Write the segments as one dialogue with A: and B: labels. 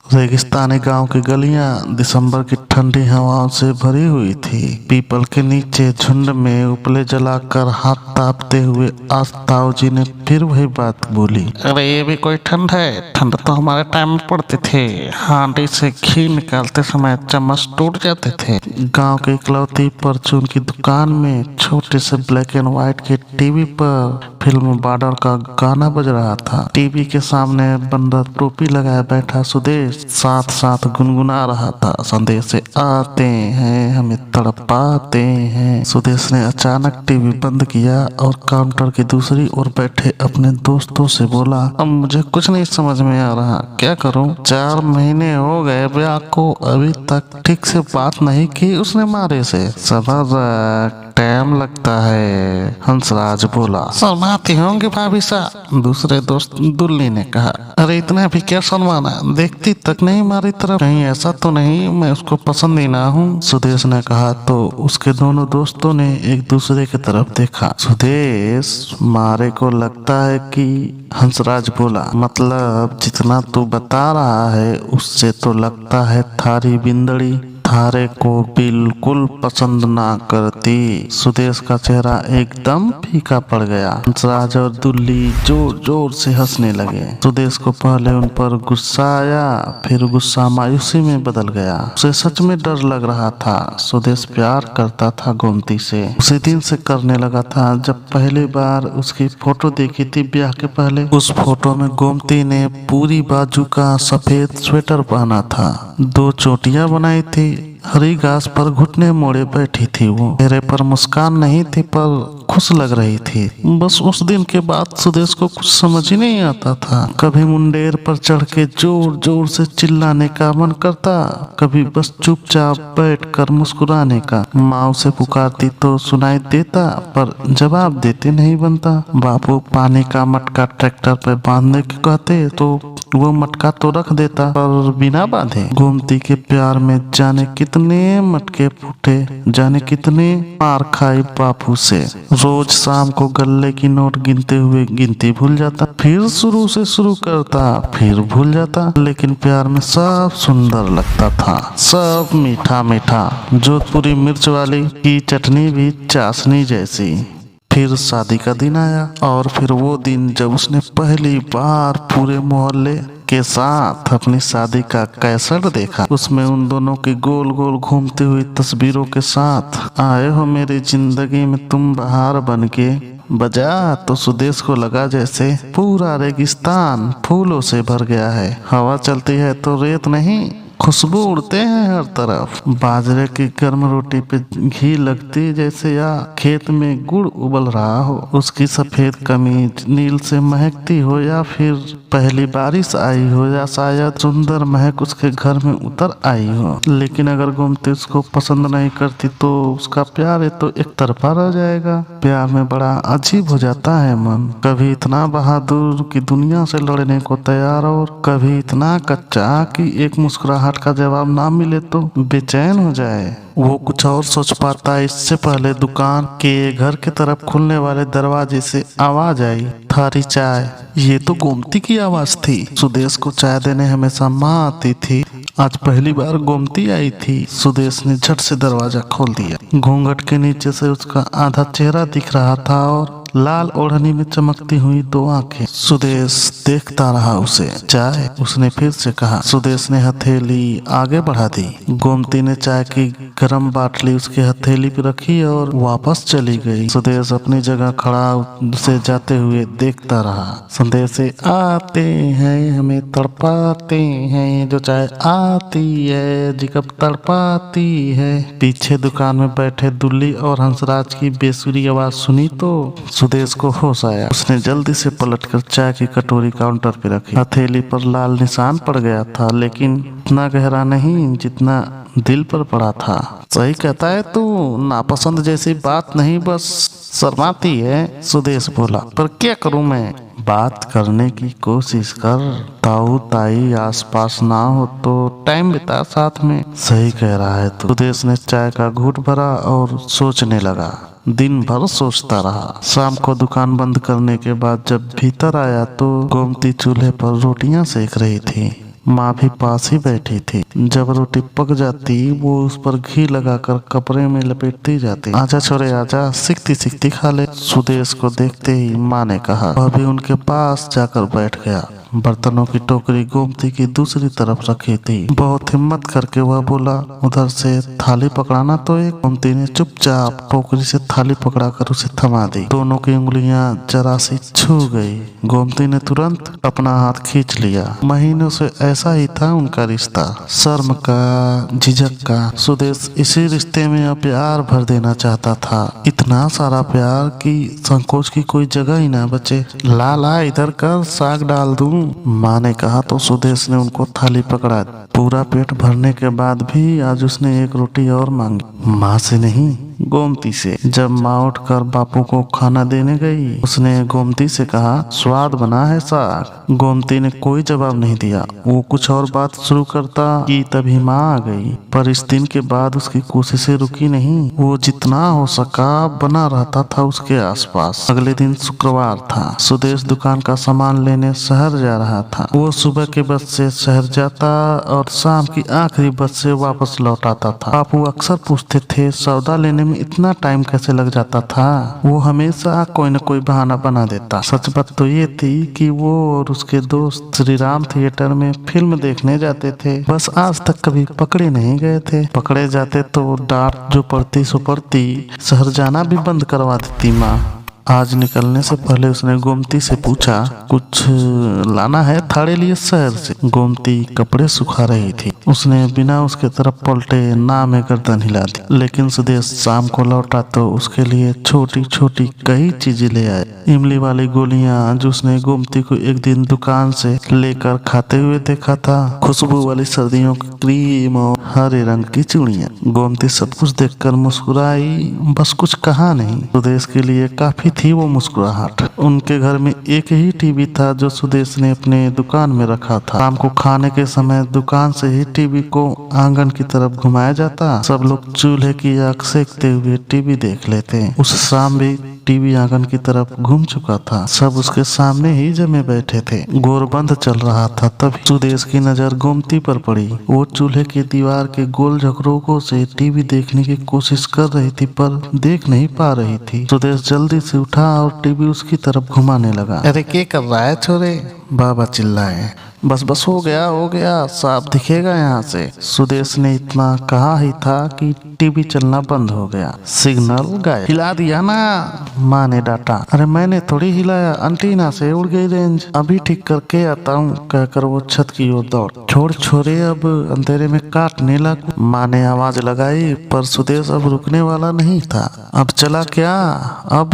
A: रेगिस्तानी गांव की गलियां दिसंबर की ठंडी हवाओं से भरी हुई थी। पीपल के नीचे झुंड में उपले जलाकर हाथ तापते हुए आज ताऊ जी ने फिर वही बात बोली।
B: अरे ये भी कोई ठंड है? ठंड तो हमारे टाइम में पड़ती थी। हांडी से घी निकालते समय चम्मच टूट जाते थे।
A: गांव की इकलौती परचून की दुकान में छोटे से ब्लैक एंड व्हाइट के टीवी पर फिल्म बॉर्डर का गाना बज रहा था। टीवी के सामने बंदर टोपी लगाए बैठा सुदेश साथ साथ गुनगुना रहा था। संदेश से आते हैं हमें तड़पाते हैं। सुदेश ने अचानक टीवी बंद किया और काउंटर की दूसरी ओर बैठे अपने दोस्तों से बोला,
B: अब मुझे कुछ नहीं समझ में आ रहा, क्या करूं?
A: 4 महीने हो गए ब्याह को, अभी तक ठीक से बात नहीं की उसने मारे से। सबर टाइम लगता है, हंसराज बोला।
B: शर्माती होंगी भाभी साहब,
A: दूसरे दोस्त दुल्ली ने कहा।
B: अरे इतना भी क्या शर्माना, देखती तक नहीं हमारी तरफ।
A: कहीं ऐसा तो नहीं मैं उसको पसंद ही ना हूँ, सुदेश ने कहा तो उसके दोनों दोस्तों ने एक दूसरे की तरफ देखा। सुदेश मारे को लगता है कि, हंसराज बोला, मतलब जितना तू बता रहा है उससे तो लगता है थारी बिंदड़ी थारे को बिल्कुल पसंद ना करती। सुदेश का चेहरा एकदम फीका पड़ गया। हंसराज और दुल्ली जोर जोर से हंसने लगे। सुदेश को पहले उन पर गुस्सा आया, फिर गुस्सा मायूसी में बदल गया। उसे सच में डर लग रहा था। सुदेश प्यार करता था गोमती से, उसी दिन से करने लगा था जब पहली बार उसकी फोटो देखी थी ब्याह के पहले। उस फोटो में गोमती ने पूरी बाजू का सफेद स्वेटर पहना था, 2 चोटियां बनाई थी, हरी घास पर घुटने मोड़े बैठी थी। वो चेहरे पर मुस्कान नहीं थी पर खुश लग रही थी। बस उस दिन के बाद सुदेश को कुछ समझ ही नहीं आता था। कभी मुंडेर पर चढ़ के जोर जोर से चिल्लाने का मन करता, कभी बस चुपचाप बैठकर मुस्कुराने का। माँ उसे पुकारती तो सुनाई देता पर जवाब देते नहीं बनता। बापू पानी का मटका ट्रैक्टर पर बांधने के कहते तो वो मटका तो रख देता पर बिना बांधे। गोमती के प्यार में जाने कितने मटके फूटे, जाने कितने मार खाई बापू से। रोज शाम को गल्ले की नोट गिनते हुए गिनती भूल जाता, फिर शुरू से शुरू करता, फिर भूल जाता। लेकिन प्यार में सब सुंदर लगता था, सब मीठा मीठा। जोधपुरी मिर्च वाली की चटनी भी चाशनी जैसी। फिर शादी का दिन आया और फिर वो दिन जब उसने पहली बार पूरे मोहल्ले के साथ अपनी शादी का कैसेट देखा। उसमें उन दोनों की गोल गोल घूमती हुई तस्वीरों के साथ आए हो मेरी जिंदगी में तुम बहार बनके बजा तो सुदेश को लगा जैसे पूरा रेगिस्तान फूलों से भर गया है। हवा चलती है तो रेत नहीं, खुशबू उड़ते हैं हर तरफ। बाजरे की गर्म रोटी पे घी लगती जैसे या खेत में गुड़ उबल रहा हो। उसकी सफेद कमीज नील से महकती हो या फिर पहली बारिश आई हो या शायद सुंदर महक उसके घर में उतर आई हो। लेकिन अगर गोमती उसको पसंद नहीं करती तो उसका प्यार है तो एक तरफा रह जाएगा। प्यार में बड़ा अजीब हो जाता है मन, कभी इतना बहादुर कि दुनिया से लड़ने को तैयार और कभी इतना कच्चा कि एक मुस्कुराहट का जवाब ना मिले तो बेचैन हो जाए। वो कुछ और सोच पाता इससे पहले दुकान के घर की तरफ खुलने वाले दरवाजे से आवाज आई, थारी चाय। ये तो गोमती की आवाज थी। सुदेश को चाय देने हमेशा माँ आती थी, आज पहली बार गोमती आई थी। सुदेश ने झट से दरवाजा खोल दिया। घूंघट के नीचे से उसका आधा चेहरा दिख रहा था और लाल ओढ़नी में चमकती हुई 2 आंखें। सुदेश देखता रहा उसे। चाय, उसने फिर से कहा। सुदेश ने हथेली आगे बढ़ा दी। गोमती ने चाय की गरम बाटली उसके हथेली पर रखी और वापस चली गई। सुदेश अपनी जगह खड़ा उसे जाते हुए देखता रहा। संदेश से आते हैं हमें तड़पाते हैं, जो चाय आती है जी कब तड़पाती है। पीछे दुकान में बैठे दुल्ली और हंसराज की बेसुरी आवाज सुनी तो सुदेश को होश आया। उसने जल्दी से पलटकर चाय की कटोरी काउंटर पे रखी। हथेली पर लाल निशान पड़ गया था लेकिन इतना गहरा नहीं जितना दिल पर पड़ा था। सही कहता है तू, नापसंद जैसी बात नहीं, बस शर्माती है, सुदेश बोला। पर क्या करूं मैं? बात करने की कोशिश कर। ताऊ ताई आसपास ना हो तो टाइम बिता साथ में। सही कह रहा है तू। सुदेश ने चाय का घूंट भरा और सोचने लगा। दिन भर सोचता रहा। शाम को दुकान बंद करने के बाद जब भीतर आया तो गोमती चूल्हे पर रोटियां सेक रही थी। माँ भी पास ही बैठी थी। जब रोटी पक जाती वो उस पर घी लगाकर कपड़े में लपेटती जाती। आजा छोरे आजा, सिकती सिकती खा ले। सुदेश को देखते ही माँ ने कहा। वह भी उनके पास जाकर बैठ गया। बर्तनों की टोकरी गोमती की दूसरी तरफ रखी थी। बहुत हिम्मत करके वह बोला, उधर से थाली पकड़ाना। तो एक गोमती ने चुपचाप टोकरी से थाली पकड़ाकर उसे थमा दी। दोनों की उंगलियां जरा सी छू गई। गोमती ने तुरंत अपना हाथ खींच लिया। महीनों से ऐसा ही था उनका रिश्ता, शर्म का, झिझक का। सुदेश इसी रिश्ते में अब प्यार भर देना चाहता था, इतना सारा प्यार कि संकोच की कोई जगह ही ना बचे। ला इधर कर, साग डाल दूं, माँ ने कहा तो सुदेश ने उनको थाली पकड़ा दी। पूरा पेट भरने के बाद भी आज उसने एक रोटी और मांगी, माँ से नहीं गोमती से। जब माँ उठकर बापू को खाना देने गई, उसने गोमती से कहा, स्वाद बना है साग। गोमती ने कोई जवाब नहीं दिया। वो कुछ और बात शुरू करता कि तभी माँ आ गई। पर इस दिन के बाद उसकी कोशिशें रुकी नहीं। वो जितना हो सका बना रहता था उसके आसपास। अगले दिन शुक्रवार था। सुदेश दुकान का सामान लेने शहर जा रहा था। वो सुबह के बस से शहर जाता और शाम की आखिरी बस से वापस लौट आता था। बापू अक्सर पूछते थे, सौदा लेने में इतना टाइम कैसे लग जाता था। वो हमेशा कोई न कोई बहाना बना देता। सच बात तो ये थी कि वो और उसके दोस्त श्री राम थिएटर में फिल्म देखने जाते थे। बस आज तक कभी पकड़े नहीं गए थे। पकड़े जाते तो डांट जो पड़ती सो पड़ती, शहर जाना भी बंद करवा देती माँ। आज निकलने से पहले उसने गोमती से पूछा, कुछ लाना है थाड़े लिए शहर से। गोमती कपड़े सुखा रही थी। उसने बिना उसके तरफ पलटे ना में गर्दन हिला दी। लेकिन सुदेश शाम को लौटा तो उसके लिए छोटी छोटी कई चीजें ले आए। इमली वाली गोलियां जो उसने गोमती को एक दिन दुकान से लेकर खाते हुए देखा था, खुशबू वाली सर्दियों की क्रीम और हरे रंग की चूड़ियां। गोमती सब कुछ देखकर मुस्कुराई, बस कुछ कहा नहीं। सुदेश के लिए काफी थी वो मुस्कुराहट। उनके घर में एक ही टीवी था जो सुदेश ने अपने दुकान में रखा था। शाम को खाने के समय दुकान से ही टीवी को आंगन की तरफ घुमाया जाता। सब लोग चूल्हे की आग सेकते हुए टीवी देख लेते। उस शाम भी टीवी आंगन की तरफ घूम चुका था। सब उसके सामने ही जमे बैठे थे। गोरबंद चल रहा था। तभी सुदेश की नजर गोमती पर पड़ी। वो चूल्हे की दीवार के गोल झकरोकों से टीवी देखने की कोशिश कर रही थी पर देख नहीं पा रही थी। सुदेश जल्दी से उठा और टीवी उसकी तरफ घुमाने लगा।
B: अरे क्या कर रहा है छोरे?
A: बाबा चिल्लाए। बस हो गया, साफ दिखेगा यहाँ से। सुदेश ने इतना कहा ही था कि टीवी चलना बंद हो गया। सिग्नल गायब। हिला दिया ना, माँ ने डांटा। अरे मैंने थोड़ी हिलाया, अंटीना से उड़ गई रेंज। अभी ठीक करके आता हूँ, कहकर वो छत की ओर दौड़। छोड़ छोरे, अब अंधेरे में काटने लगा, माँ ने आवाज लगाई। पर सुदेश अब रुकने वाला नहीं था। अब चला क्या? अब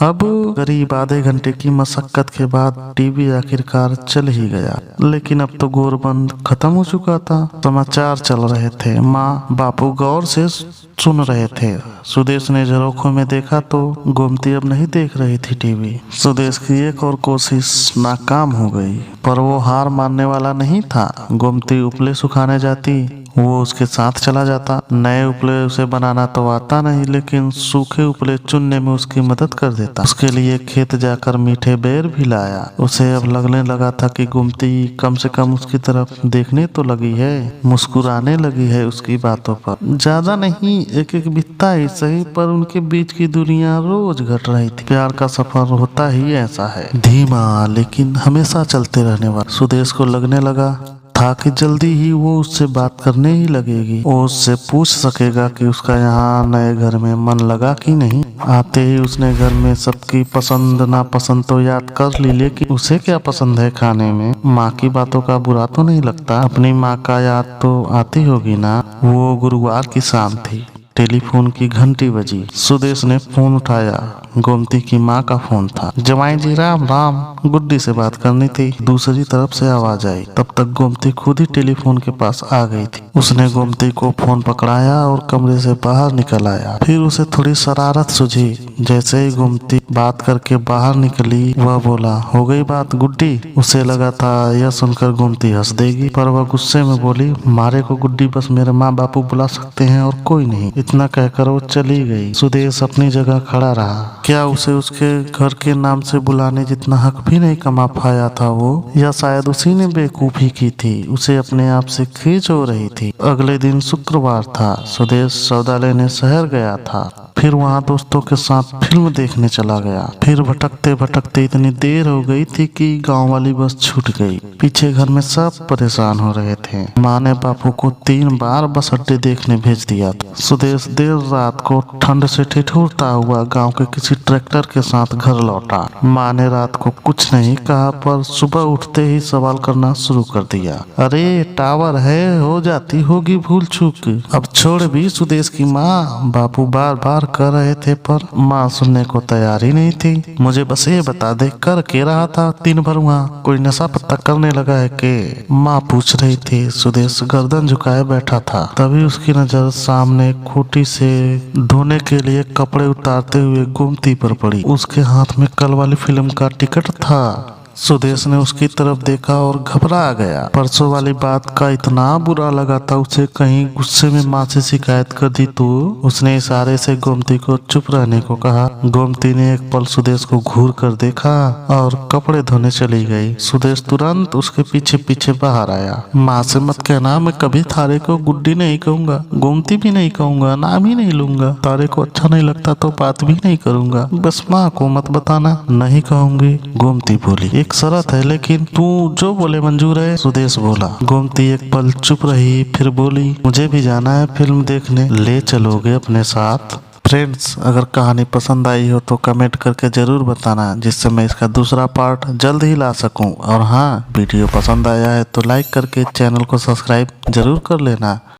A: करीब आधे घंटे की मशक्कत के बाद टीवी आखिरकार चल ही गया। लेकिन अब तो गोरबंद खत्म हो चुका था। समाचार चल रहे थे। माँ बापू गौर से सुन रहे थे। सुदेश ने झरोखों में देखा तो गोमती अब नहीं देख रही थी टीवी। सुदेश की एक और कोशिश नाकाम हो गई, पर वो हार मानने वाला नहीं था। गोमती उपले सुखाने जाती, वो उसके साथ चला जाता। नए उपले उसे बनाना तो आता नहीं, लेकिन सूखे उपले चुनने में उसकी मदद कर देता। उसके लिए खेत जाकर मीठे बेर भी लाया। उसे अब लगने लगा था कि गोमती कम से कम उसकी तरफ देखने तो लगी है, मुस्कुराने लगी है उसकी बातों पर। ज्यादा नहीं, एक एक बित्ता ही सही, पर उनके बीच की दुनिया रोज घट रही थी। प्यार का सफर होता ही ऐसा है, धीमा लेकिन हमेशा चलते रहने वाला। सुदेश को लगने लगा था कि जल्दी ही वो उससे बात करने ही लगेगी। वो उससे पूछ सकेगा कि उसका यहाँ नए घर में मन लगा कि नहीं। आते ही उसने घर में सबकी पसंद नापसंद तो याद कर ली, लेकिन उसे क्या पसंद है खाने में। माँ की बातों का बुरा तो नहीं लगता। अपनी माँ का याद तो आती होगी ना। वो गुरुवार की शाम थी। टेलीफोन की घंटी बजी। सुदेश ने फोन उठाया। गोमती की माँ का फोन था। जमाई जी राम राम, गुड्डी से बात करनी थी। दूसरी तरफ से आवाज आई। तब तक गोमती खुद ही टेलीफोन के पास आ गई थी। उसने गोमती को फोन पकड़ाया और कमरे से बाहर निकल आया। फिर उसे थोड़ी शरारत सूझी। जैसे ही गोमती बात करके बाहर निकली, वह बोला, हो गई बात गुड्डी? उसे लगा था यह सुनकर गोमती हंस देगी, पर वह गुस्से में बोली, मारे को गुड्डी बस मेरे माँ बापू बुला सकते हैं और कोई नहीं। इतना कहकर वो चली गई। सुदेश अपनी जगह खड़ा रहा। क्या उसे उसके घर के नाम से बुलाने जितना हक भी नहीं कमा पाया था वो, या शायद उसी ने बेवकूफी की थी, उसे अपने आप से खींच हो रही थी। अगले दिन शुक्रवार था। सुदेश सौदा लेने शहर गया था। फिर वहाँ दोस्तों के साथ फिल्म देखने चला गया। फिर भटकते भटकते इतनी देर हो गई थी कि गांव वाली बस छूट गई। पीछे घर में सब परेशान हो रहे थे। माँ ने बापू को 3 बार बस अड्डे देखने भेज दिया था। सुदेश देर रात को ठंड से ठिठुरता हुआ गांव के किसी ट्रैक्टर के साथ घर लौटा। माँ ने रात को कुछ नहीं कहा, पर सुबह उठते ही सवाल करना शुरू कर दिया। अरे टावर है, हो जाती होगी भूल चूक। अब छोड़ भी सुदेश की माँ, बापू बार बार कर रहे थे, पर माँ सुनने को तैयार ही नहीं थी। मुझे बस ये बता दे, कर के रहा था दिन भर वहाँ? कोई नशा पत्ता करने लगा है के? माँ पूछ रही थी। सुदेश गर्दन झुकाए बैठा था। तभी उसकी नजर सामने खूंटी से धोने के लिए कपड़े उतारते हुए गोमती पर पड़ी। उसके हाथ में कल वाली फिल्म का टिकट था। सुदेश ने उसकी तरफ देखा और घबरा गया। परसों वाली बात का इतना बुरा लगा था उसे, कहीं गुस्से में माँ से शिकायत कर दी तो। उसने इशारे से गोमती को चुप रहने को कहा। गोमती ने एक पल सुदेश को घूर कर देखा और कपड़े धोने चली गई। सुदेश तुरंत उसके पीछे पीछे बाहर आया। माँ से मत कहना, मैं कभी तारे को गुड्डी नहीं कहूंगा, गोमती भी नहीं कहूंगा, नाम ही नहीं लूंगा। तारे को अच्छा नहीं लगता तो बात भी नहीं करूंगा, बस माँ को मत बताना। नहीं कहूंगी, गोमती बोली। एक शर्त है, लेकिन तू जो बोले मंजूर है, सुदेश बोला। गोमती एक पल चुप रही, फिर बोली, मुझे भी जाना है फिल्म देखने, ले चलोगे अपने साथ? फ्रेंड्स, अगर कहानी पसंद आई हो तो कमेंट करके जरूर बताना, जिससे मैं इसका दूसरा पार्ट जल्द ही ला सकूं। और हाँ, वीडियो पसंद आया है तो लाइक करके चैनल को सब्सक्राइब जरूर कर लेना।